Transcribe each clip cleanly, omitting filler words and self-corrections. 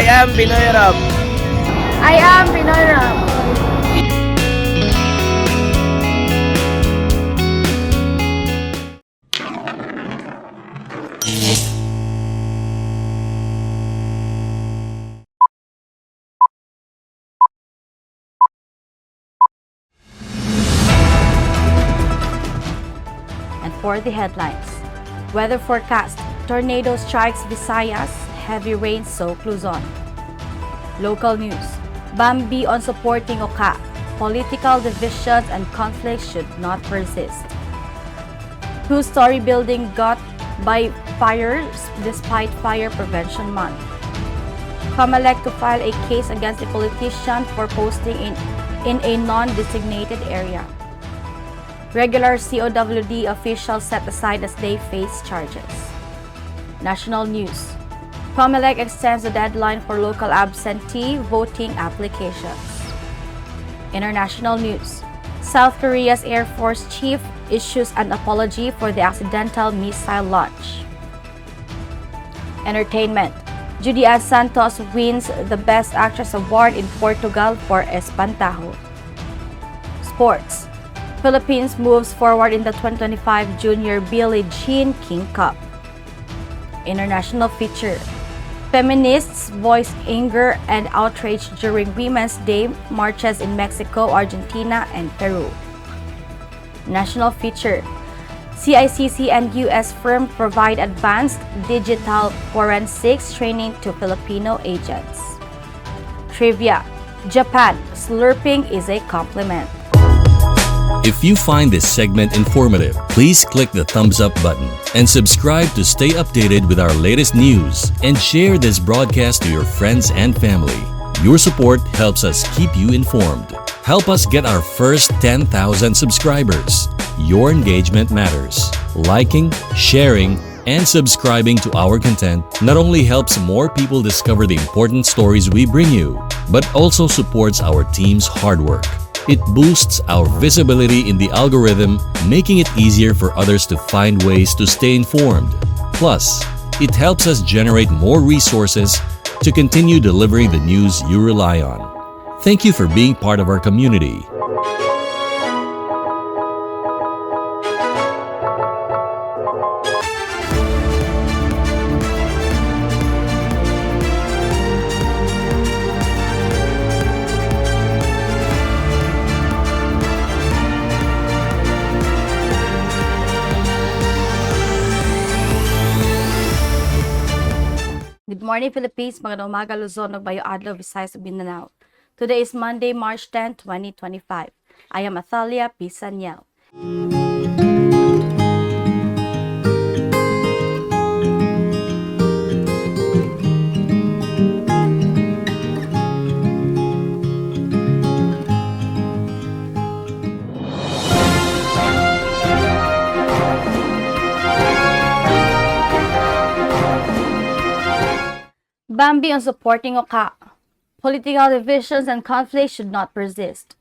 I am Pinoy Rob. I am Pinoy Rob. And for the headlines, weather forecast, tornado strikes Visayas, heavy rain soak Luzon. Local news, Bambi on Supporting Oca, political divisions and conflicts should not persist. Two-story building got by fire despite Fire Prevention Month. Comelec to file a case against a politician for posting in a non-designated area. Regular COWD officials set aside as they face charges. National news. Comelec extends the deadline for local absentee voting applications. International news. South Korea's Air Force chief issues an apology for the accidental missile launch. Entertainment. Judy Ann Santos wins the Best Actress Award in Portugal for Espantaho. Sports. Philippines moves forward in the 2025 Junior Billie Jean King Cup. International feature. Feminists voice anger and outrage during Women's Day marches in Mexico, Argentina, and Peru. National feature. CICC and U.S. firm provide advanced digital forensics training to Filipino agents. Trivia. Japan, slurping is a compliment. If you find this segment informative, please click the thumbs up button and subscribe to stay updated with our latest news and share this broadcast to your friends and family. Your support helps us keep you informed. Help us get our first 10,000 subscribers. Your engagement matters. Liking, sharing, and subscribing to our content not only helps more people discover the important stories we bring you, but also supports our team's hard work. It boosts our visibility in the algorithm, making it easier for others to find ways to stay informed. Plus, it helps us generate more resources to continue delivering the news you rely on. Thank you for being part of our community. Good morning, Philippines. Magandang umaga, Luzon, Nagbayo Adlaw, Visayas, Mindanao. Today is Monday, March 10, 2025. I am Athalia Pisaniel. Bambi on Supporting Oca. Political divisions and conflicts should not persist.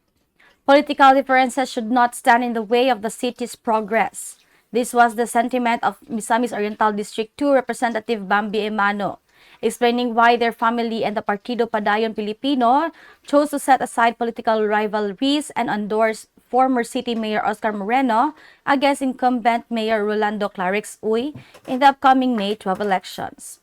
Political differences should not stand in the way of the city's progress. This was the sentiment of Misamis Oriental District 2 Representative Bambi Emano, explaining why their family and the Partido Padayon Filipino chose to set aside political rivalries and endorse former City Mayor Oscar Moreno against incumbent Mayor Rolando Clarix Uy in the upcoming May 12 elections.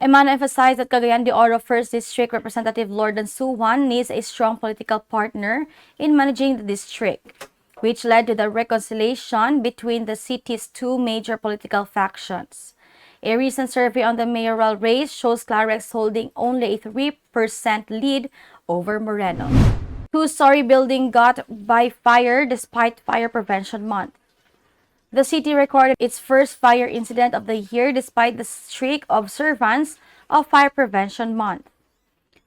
Emano emphasized that Cagayan De Oro 1st District Representative Lordan Suwan needs a strong political partner in managing the district, which led to the reconciliation between the city's two major political factions. A recent survey on the mayoral race shows Clarix holding only a 3% lead over Moreno. Two-story building got by fire despite Fire Prevention Month. The city recorded its first fire incident of the year despite the strict observance of Fire Prevention Month.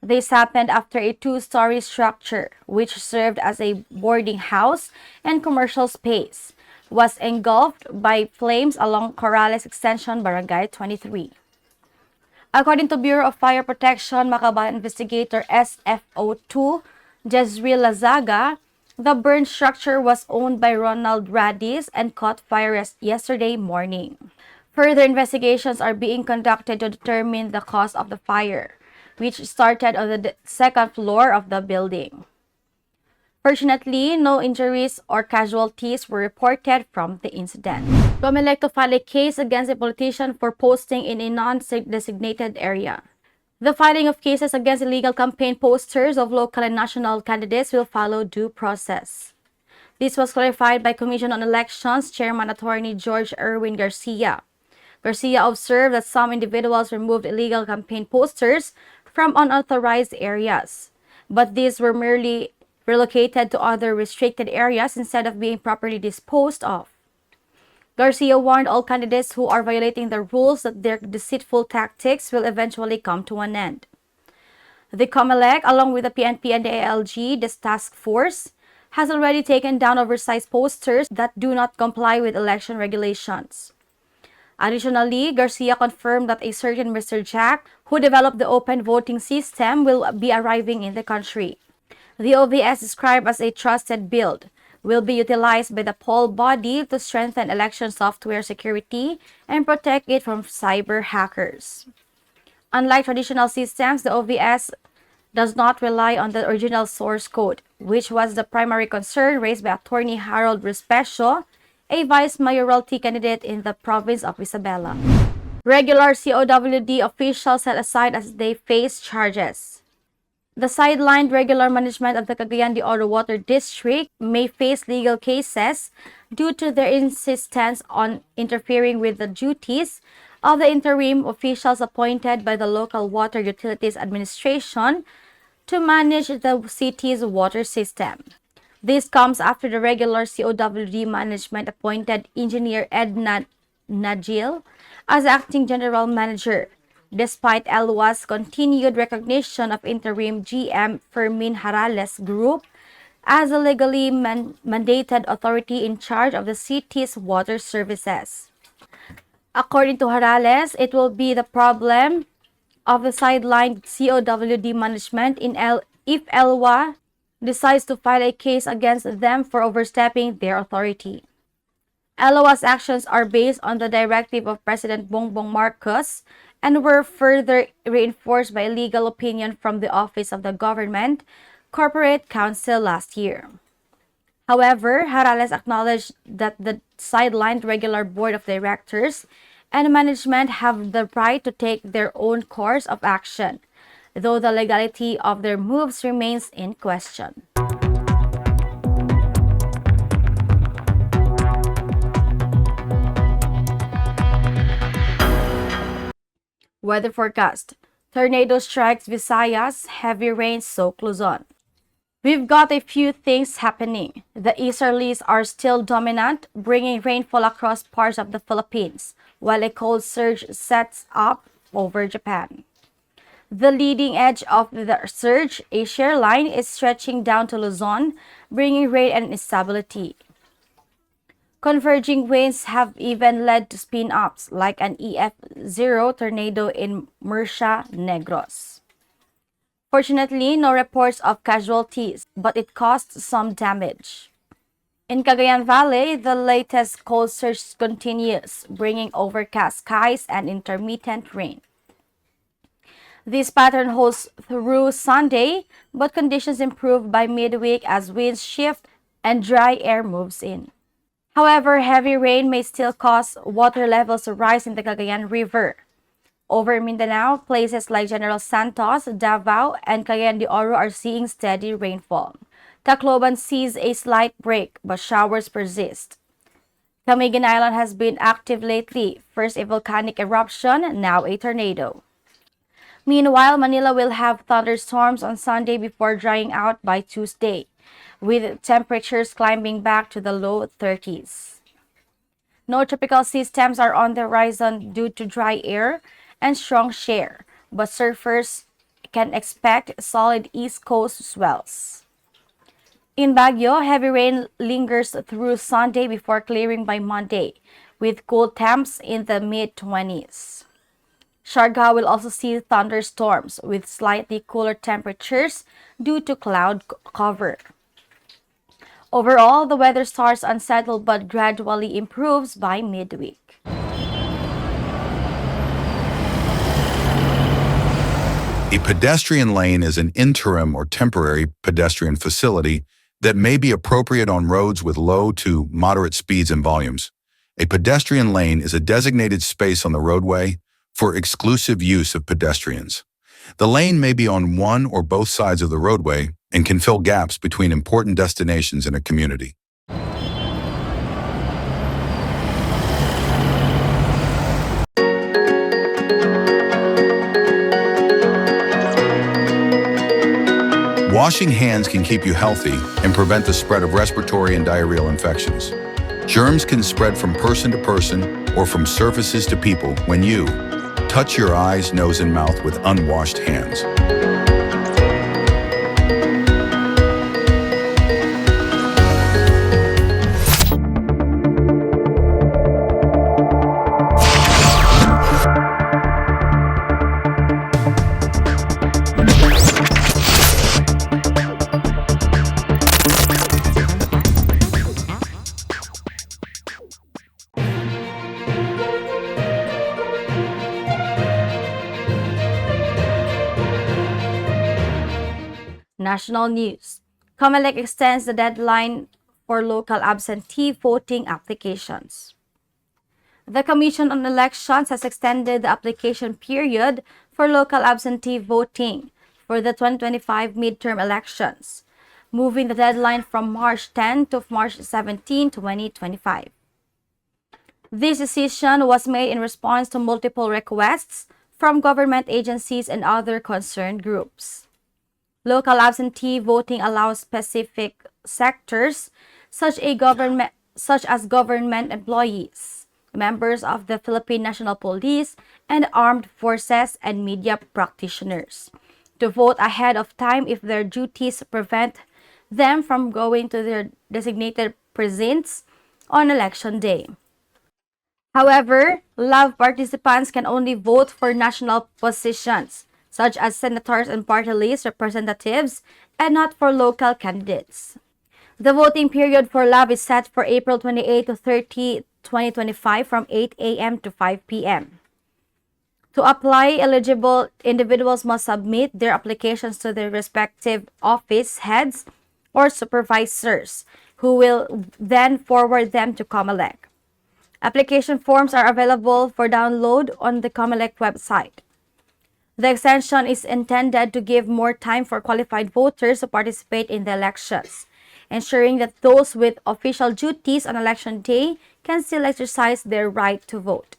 This happened after a two-story structure, which served as a boarding house and commercial space, was engulfed by flames along Corrales Extension, Barangay 23. According to Bureau of Fire Protection, Macabal investigator SFO2 Jezreel Lazaga, the burned structure was owned by Ronald Radis and caught fire yesterday morning. Further investigations are being conducted to determine the cause of the fire. which started on the second floor of the building. Fortunately, no injuries or casualties were reported from the incident. Comelec to file a case against a politician for posting in a non-designated area. The filing of cases against illegal campaign posters of local and national candidates will follow due process. This was clarified by Commission on Elections Chairman Attorney George Erwin Garcia. Garcia observed that some individuals removed illegal campaign posters from unauthorized areas, but these were merely relocated to other restricted areas instead of being properly disposed of. Garcia warned all candidates who are violating the rules that their deceitful tactics will eventually come to an end. The Comelec, along with the PNP and the ALG, this task force, has already taken down oversized posters that do not comply with election regulations. Additionally, Garcia confirmed that a certain Mr. Jack, who developed the open voting system, will be arriving in the country. The OVS, described as a trusted build, will be utilized by the poll body to strengthen election software security and protect it from cyber hackers. Unlike traditional systems, the OVS does not rely on the original source code, which was the primary concern raised by Attorney Harold Respecio, a vice mayoralty candidate in the province of Isabela. Regular COWD officials set aside as they face charges. The sidelined regular management of the Cagayan De Oro Water District may face legal cases due to their insistence on interfering with the duties of the interim officials appointed by the local Water Utilities Administration to manage the city's water system. This comes after the regular COWD management appointed Engineer Edna Najil as acting general manager, despite ELWA's continued recognition of interim GM Fermin Harales Group as a legally mandated authority in charge of the city's water services. According to Harales, it will be the problem of the sidelined COWD management if ELWA decides to file a case against them for overstepping their authority. ELWA's actions are based on the directive of President Bongbong Marcos and were further reinforced by a legal opinion from the Office of the Government Corporate Counsel last year. However, Harales acknowledged that the sidelined regular board of directors and management have the right to take their own course of action, though the legality of their moves remains in question. Weather forecast. Tornado strikes Visayas, heavy rain soak Luzon. We've got a few things happening. The easterlies are still dominant, bringing rainfall across parts of the Philippines, while a cold surge sets up over Japan. The leading edge of the surge, a shear line, is stretching down to Luzon, bringing rain and instability. Converging winds have even led to spin-ups, like an EF0 tornado in Murcia, Negros. Fortunately, no reports of casualties, but it caused some damage. In Cagayan Valley, the latest cold surge continues, bringing overcast skies and intermittent rain. This pattern holds through Sunday, but conditions improve by midweek as winds shift and dry air moves in. However, heavy rain may still cause water levels to rise in the Cagayan River. Over Mindanao, places like General Santos, Davao, and Cagayan de Oro are seeing steady rainfall. Tacloban sees a slight break, but showers persist. Camiguin Island has been active lately, first a volcanic eruption, now a tornado. Meanwhile, Manila will have thunderstorms on Sunday before drying out by Tuesday, with temperatures climbing back to the low 30s. No tropical systems are on the horizon due to dry air and strong shear, but surfers can expect solid East Coast swells. In Baguio, heavy rain lingers through Sunday before clearing by Monday, with cool temps in the mid-20s. Siargao will also see thunderstorms with slightly cooler temperatures due to cloud cover. Overall, the weather starts unsettled but gradually improves by midweek. A pedestrian lane is an interim or temporary pedestrian facility that may be appropriate on roads with low to moderate speeds and volumes. A pedestrian lane is a designated space on the roadway for exclusive use of pedestrians. The lane may be on one or both sides of the roadway and can fill gaps between important destinations in a community. Washing hands can keep you healthy and prevent the spread of respiratory and diarrheal infections. Germs can spread from person to person or from surfaces to people when you touch your eyes, nose, and mouth with unwashed hands. National news. Comelec extends the deadline for local absentee voting applications. The Commission on Elections has extended the application period for local absentee voting for the 2025 midterm elections, moving the deadline from March 10 to March 17, 2025. This decision was made in response to multiple requests from government agencies and other concerned groups. Local absentee voting allows specific sectors such as government employees, members of the Philippine National Police and armed forces, and media practitioners to vote ahead of time if their duties prevent them from going to their designated precincts on election day. However, LAV participants can only vote for national positions, such as senators and party list representatives, and not for local candidates. The voting period for LAV is set for April 28 to 30, 2025 from 8 a.m. to 5 p.m. To apply, eligible individuals must submit their applications to their respective office heads or supervisors, who will then forward them to Comelec. Application forms are available for download on the Comelec website. The extension is intended to give more time for qualified voters to participate in the elections, ensuring that those with official duties on election day can still exercise their right to vote.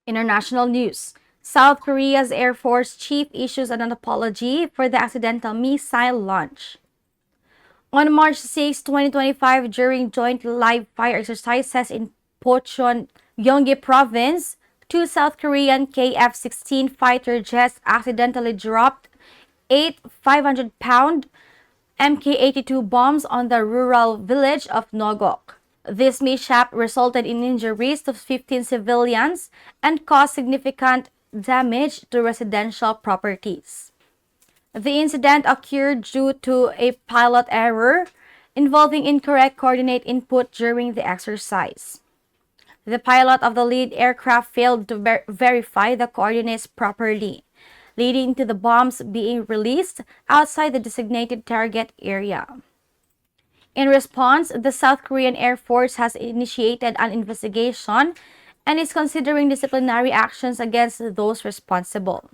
International news. South Korea's Air Force chief issues an apology for the accidental missile launch. On March 6, 2025, during joint live-fire exercises in Pocheon, Gyeonggi Province, two South Korean KF-16 fighter jets accidentally dropped 8 500-pound Mk-82 bombs on the rural village of Nogok. This mishap resulted in injuries to 15 civilians and caused significant damage to residential properties. The incident occurred due to a pilot error involving incorrect coordinate input during the exercise. The pilot of the lead aircraft failed to verify the coordinates properly, leading to the bombs being released outside the designated target area. In response, the South Korean Air Force has initiated an investigation and is considering disciplinary actions against those responsible.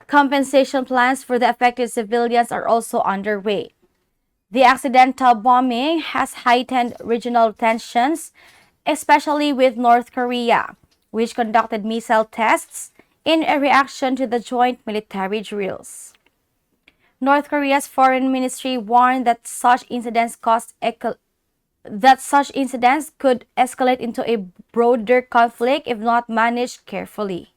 Compensation plans for the affected civilians are also underway. The accidental bombing has heightened regional tensions, especially with North Korea, which conducted missile tests in a reaction to the joint military drills. North Korea's foreign ministry warned that such incidents could escalate into a broader conflict if not managed carefully.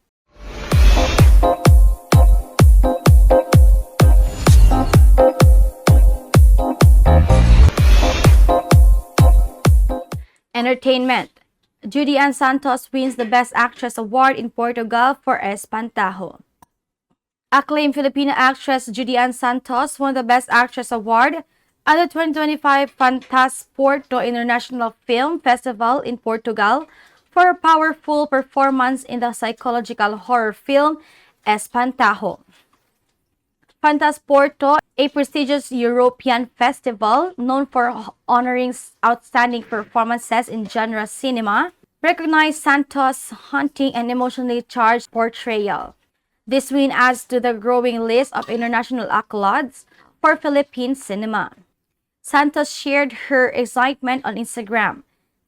Entertainment. Judy Ann Santos wins the Best Actress Award in Portugal for Espantaho. Acclaimed Filipina actress Judy Ann Santos won the Best Actress Award At the 2025 Porto International Film Festival in Portugal for a powerful performance in the psychological horror film Espantaho. Porto, a prestigious European festival known for honoring outstanding performances in genre cinema, recognized Santos' haunting and emotionally charged portrayal. This win adds to the growing list of international accolades for Philippine cinema. Santos shared her excitement on Instagram,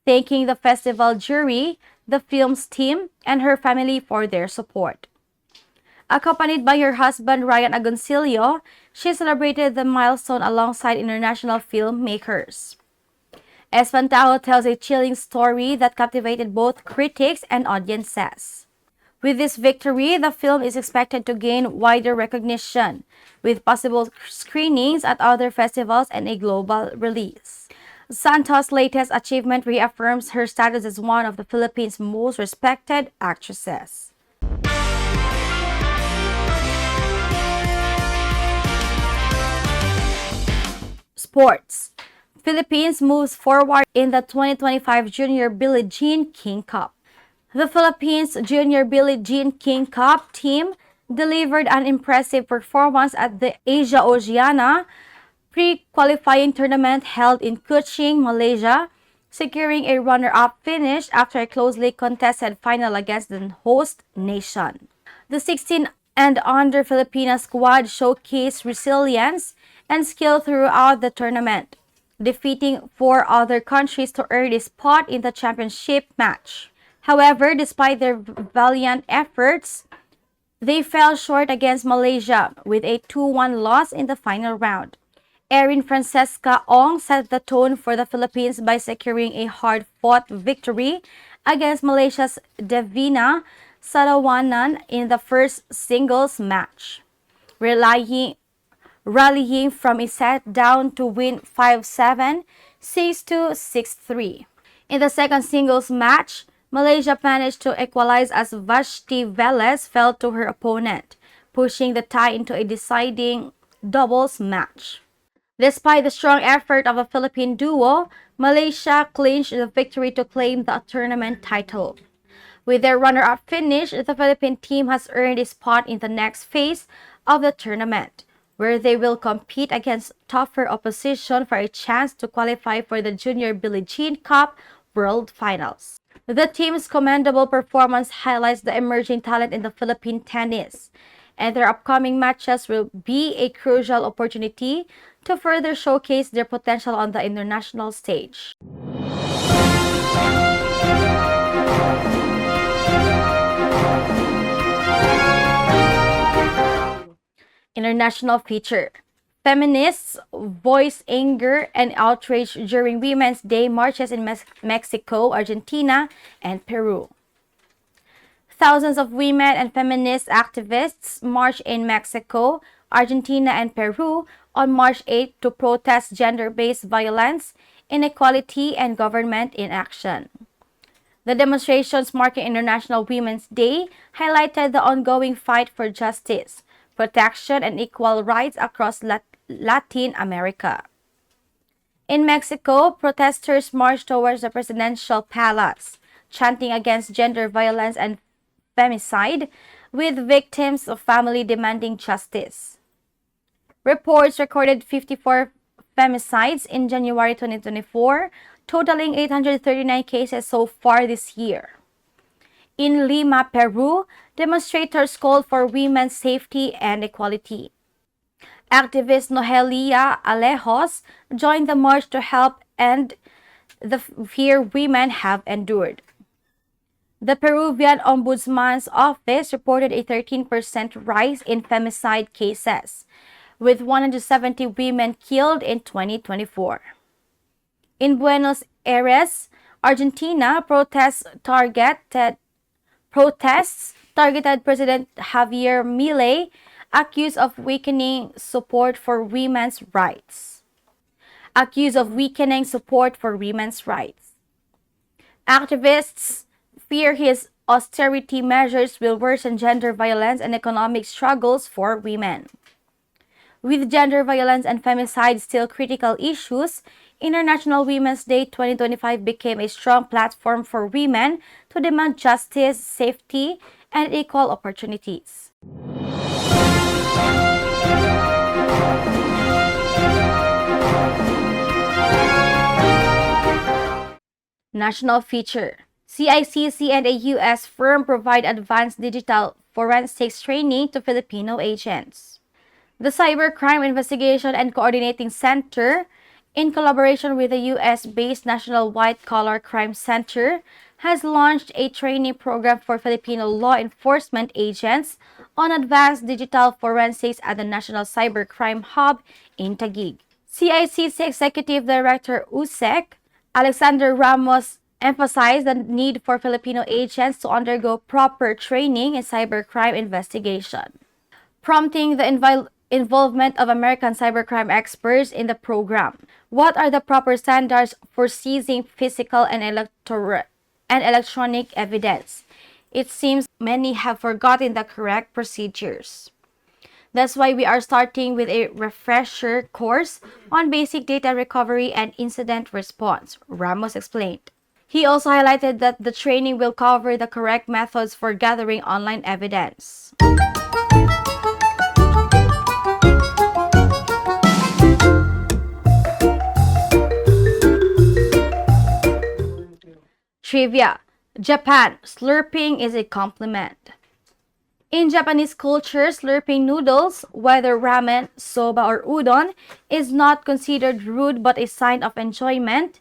thanking the festival jury, the film's team, and her family for their support. Accompanied by her husband Ryan Agoncillo, she celebrated the milestone alongside international filmmakers. Espantaho tells a chilling story that captivated both critics and audiences. With this victory, the film is expected to gain wider recognition, with possible screenings at other festivals and a global release. Santos' latest achievement reaffirms her status as one of the Philippines' most respected actresses. Sports. Philippines moves forward in the 2025 Junior Billie Jean King Cup. The Philippines Junior Billie Jean King Cup team delivered an impressive performance at the Asia Oceania pre-qualifying tournament held in Kuching, Malaysia, securing a runner-up finish after a closely contested final against the host nation. The 16 and under Filipina squad showcased resilience and skill throughout the tournament, defeating 4 other countries to earn a spot in the championship match. However, despite their valiant efforts, they fell short against Malaysia with a 2-1 loss in the final round. Erin Francesca Ong set the tone for the Philippines by securing a hard-fought victory against Malaysia's Devina Sarawanan in the first singles match, rallying from a set down to win 5-7, 6-2, 6-3. In the second singles match, Malaysia managed to equalize as Vashti Velez fell to her opponent, pushing the tie into a deciding doubles match. Despite the strong effort of a Philippine duo, Malaysia clinched the victory to claim the tournament title. With their runner-up finish, the Philippine team has earned a spot in the next phase of the tournament, where they will compete against tougher opposition for a chance to qualify for the Junior Billie Jean Cup World Finals. The team's commendable performance highlights the emerging talent in the Philippine tennis, and their upcoming matches will be a crucial opportunity to further showcase their potential on the international stage. International feature. Feminists voice anger and outrage during Women's Day marches in Mexico, Argentina, and Peru. Thousands of women and feminist activists marched in Mexico, Argentina, and Peru on March 8 to protest gender-based violence, inequality, and government inaction. The demonstrations marking International Women's Day highlighted the ongoing fight for justice, protection, and equal rights across Latin America. In Mexico, protesters marched towards the presidential palace, chanting against gender violence and femicide, with victims of family demanding justice. Reports recorded 54 femicides in January 2024, totaling 839 cases so far this year. In Lima, Peru, demonstrators called for women's safety and equality. Activist Noelia Alejos joined the march to help end the fear women have endured. The Peruvian Ombudsman's office reported a 13% rise in femicide cases, with 170 women killed in 2024. In Buenos Aires, Argentina, protests targeted President Javier Milei, accused of weakening support for women's rights. Activists fear his austerity measures will worsen gender violence and economic struggles for women. With gender violence and femicide still critical issues, International Women's Day 2025 became a strong platform for women to demand justice, safety, and equal opportunities. National feature. CICC and a U.S. firm provide advanced digital forensics training to Filipino agents. The Cybercrime Investigation and Coordinating Center, in collaboration with the U.S.-based National White Collar Crime Center, has launched a training program for Filipino law enforcement agents on advanced digital forensics at the National Cybercrime Hub in Taguig. CICC Executive Director USEC, Alexander Ramos, emphasized the need for Filipino agents to undergo proper training in cybercrime investigation, prompting the involvement of American cybercrime experts in the program. What are the proper standards for seizing physical and electronic evidence? It seems many have forgotten the correct procedures. That's why we are starting with a refresher course on basic data recovery and incident response, Ramos explained. He also highlighted that the training will cover the correct methods for gathering online evidence. Trivia. Japan, slurping is a compliment. In Japanese culture, slurping noodles, whether ramen, soba, or udon, is not considered rude but a sign of enjoyment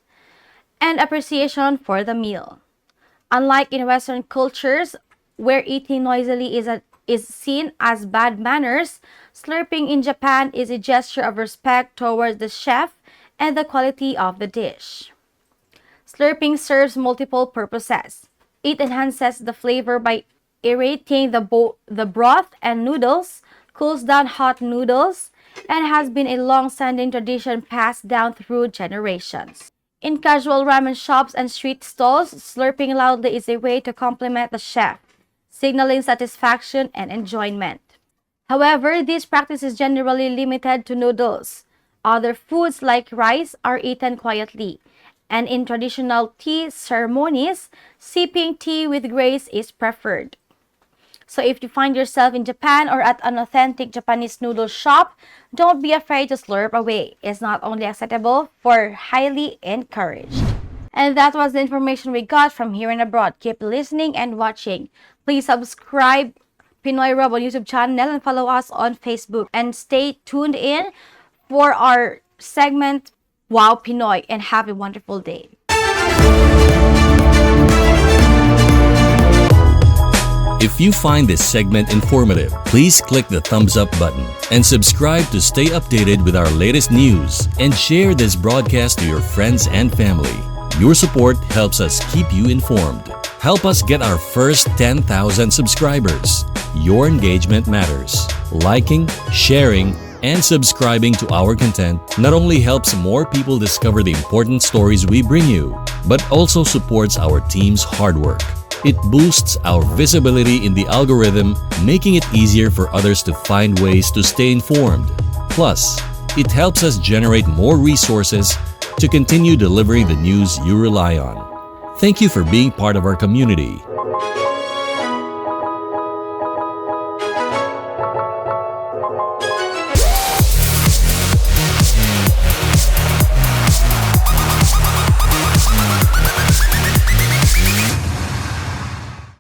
and appreciation for the meal. Unlike in Western cultures, where eating noisily is seen as bad manners, slurping in Japan is a gesture of respect towards the chef and the quality of the dish. Slurping serves multiple purposes. It enhances the flavor by aerating the broth and noodles, cools down hot noodles, and has been a long-standing tradition passed down through generations. In casual ramen shops and street stalls, slurping loudly is a way to compliment the chef, signaling satisfaction and enjoyment. However, this practice is generally limited to noodles. Other foods like rice are eaten quietly, and in traditional tea ceremonies, sipping tea with grace is preferred. So if you find yourself in Japan or at an authentic Japanese noodle shop, don't be afraid to slurp away. It's not only acceptable, but highly encouraged. And that was the information we got from here and abroad. Keep listening and watching. Please subscribe Pinoy Rob on YouTube channel and follow us on Facebook. And stay tuned in for our segment, Wow Pinoy, and have a wonderful day. If you find this segment informative, please click the thumbs up button and subscribe to stay updated with our latest news and share this broadcast to your friends and family. Your support helps us keep you informed. Help us get our first 10,000 subscribers. Your engagement matters. Liking, sharing, and subscribing to our content not only helps more people discover the important stories we bring you, but also supports our team's hard work. It boosts our visibility in the algorithm, making it easier for others to find ways to stay informed. Plus, it helps us generate more resources to continue delivering the news you rely on. Thank you for being part of our community.